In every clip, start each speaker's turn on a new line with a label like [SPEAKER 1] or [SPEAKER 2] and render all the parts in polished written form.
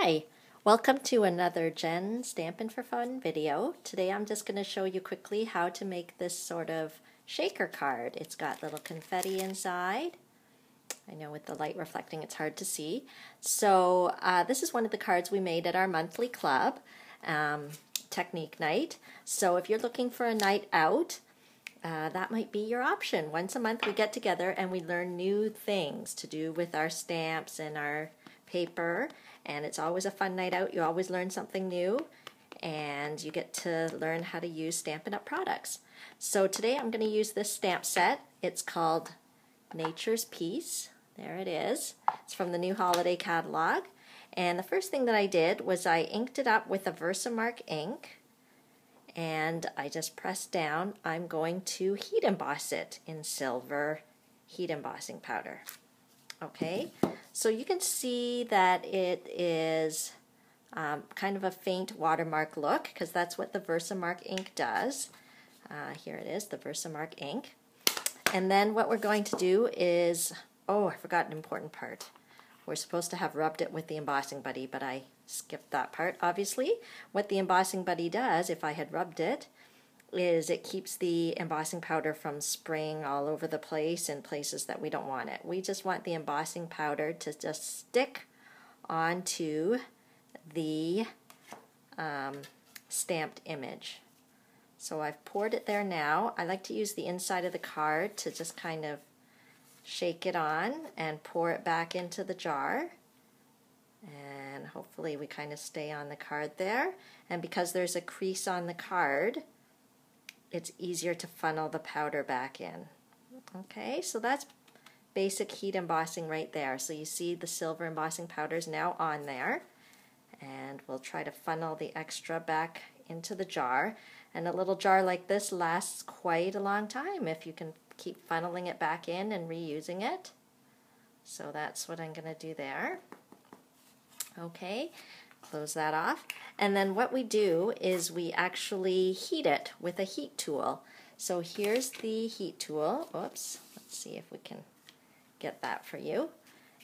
[SPEAKER 1] Hi, welcome to another Jen Stampin' for Fun video. Today I'm just going to show you quickly how to make this sort of shaker card. It's got little confetti inside. I know with the light reflecting it's hard to see. So this is one of the cards we made at our monthly club, Technique Night. So if you're looking for a night out, that might be your option. Once a month we get together and we learn new things to do with our stamps and our paper, and it's always a fun night out. You always learn something new and you get to learn how to use Stampin' Up! Products. So today I'm going to use this stamp set. It's called Nature's Peace. There it is. It's from the new holiday catalog. And the first thing that I did was I inked it up with a Versamark ink, and I just pressed down. I'm going to heat emboss it in silver heat embossing powder. Okay, so you can see that it is kind of a faint watermark look, because that's what the Versamark ink does. Here it is, the Versamark ink. And then what we're going to do is, oh, I forgot an important part. We're supposed to have rubbed it with the embossing buddy, but I skipped that part, obviously. What the embossing buddy does, if I had rubbed it, is it keeps the embossing powder from spraying all over the place in places that we don't want it. We just want the embossing powder to just stick onto the stamped image. So I've poured it there now. I like to use the inside of the card to just kind of shake it on and pour it back into the jar. And hopefully we kind of stay on the card there. And because there's a crease on the card, it's easier to funnel the powder back in. Okay, so that's basic heat embossing right there. So you see the silver embossing powder is now on there. And we'll try to funnel the extra back into the jar. And a little jar like this lasts quite a long time if you can keep funneling it back in and reusing it. So that's what I'm going to do there. Okay, close that off. And then what we do is we actually heat it with a heat tool. So here's the heat tool. Oops, let's see if we can get that for you.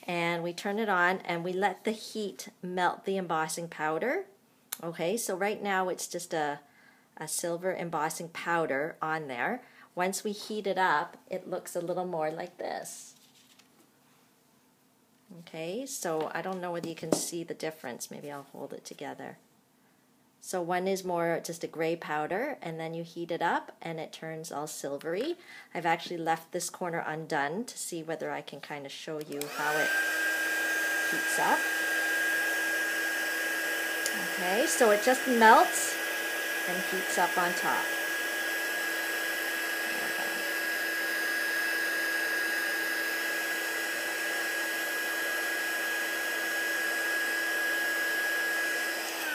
[SPEAKER 1] And we turn it on and we let the heat melt the embossing powder. Okay, so right now it's just a silver embossing powder on there. Once we heat it up, it looks a little more like this. Okay, so I don't know whether you can see the difference. Maybe I'll hold it together. So one is more just a gray powder, and then you heat it up and it turns all silvery. I've actually left this corner undone to see whether I can kind of show you how it heats up. Okay, so it just melts and heats up on top.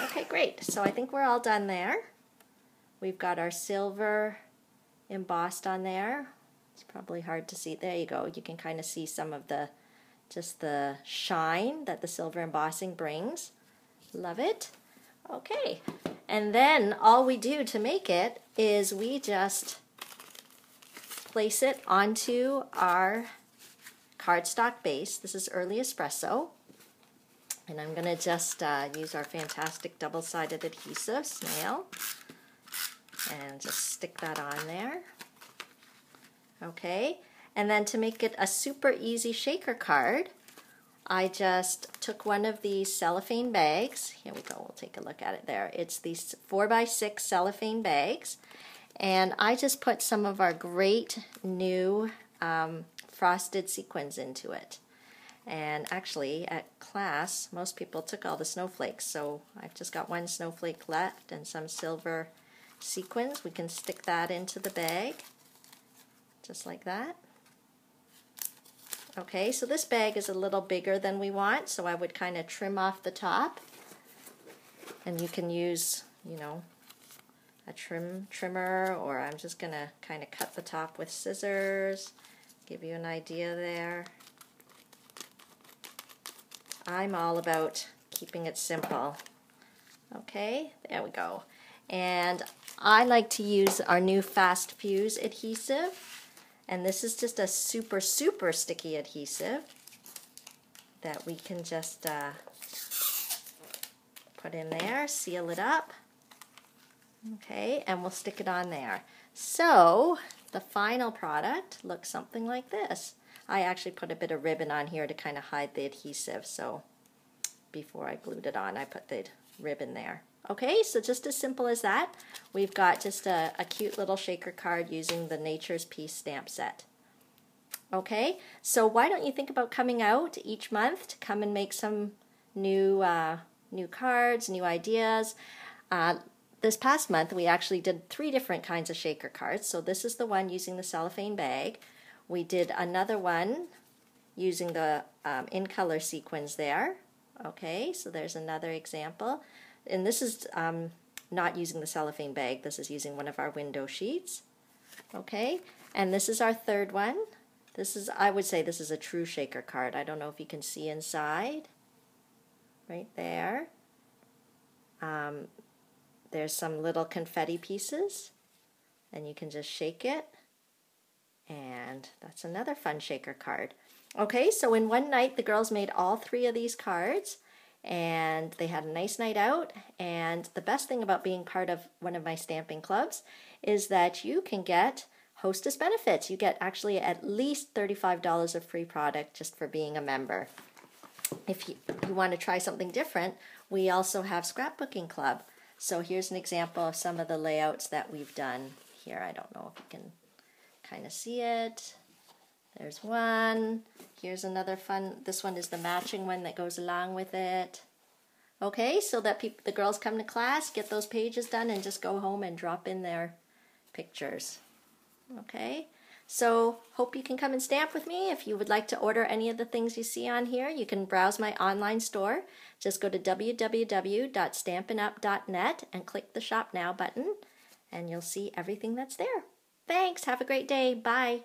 [SPEAKER 1] Okay, great. So I think we're all done there. We've got our silver embossed on there. It's probably hard to see. There you go. You can kind of see some of just the shine that the silver embossing brings. Love it. Okay. And then all we do to make it is we just place it onto our cardstock base. This is Early Espresso. And I'm going to just use our fantastic double-sided adhesive, Snail, and just stick that on there. Okay, and then to make it a super easy shaker card, I just took one of these cellophane bags. Here we go, we'll take a look at it there. It's these 4x6 cellophane bags, and I just put some of our great new frosted sequins into it. And actually, at class, most people took all the snowflakes, so I've just got one snowflake left and some silver sequins. We can stick that into the bag, just like that. Okay, so this bag is a little bigger than we want, so I would kind of trim off the top. And you can use, you know, a trimmer, or I'm just going to kind of cut the top with scissors, give you an idea there. I'm all about keeping it simple. Okay, there we go. And I like to use our new Fast Fuse adhesive. And this is just a super, super sticky adhesive that we can just put in there, seal it up. Okay, and we'll stick it on there. So the final product looks something like this. I actually put a bit of ribbon on here to kind of hide the adhesive, so before I glued it on I put the ribbon there. Okay, so just as simple as that, we've got just a cute little shaker card using the Nature's Peace stamp set. Okay, so why don't you think about coming out each month to come and make some new cards, new ideas. This past month we actually did 3 different kinds of shaker cards. So this is the one using the cellophane bag. We did another one using the in color sequins there. Okay, so there's another example. And this is not using the cellophane bag. This is using one of our window sheets. Okay, and this is our third one. This is, I would say this is a true shaker card. I don't know if you can see inside. Right there. There's some little confetti pieces, and you can just shake it. And that's another fun shaker card. Okay, so in one night the girls made all 3 of these cards, and they had a nice night out. And the best thing about being part of one of my stamping clubs is that you can get hostess benefits. You get actually at least $35 of free product just for being a member. If you want to try something different, we also have scrapbooking club. So here's an example of some of the layouts that we've done here. I don't know if you can kind of see it. There's one. Here's another fun. This one is the matching one that goes along with it. Okay, so that the girls come to class, get those pages done, and just go home and drop in their pictures. Okay, so hope you can come and stamp with me. If you would like to order any of the things you see on here, you can browse my online store. Just go to www.stampinup.net and click the Shop Now button, and you'll see everything that's there. Thanks, have a great day, bye.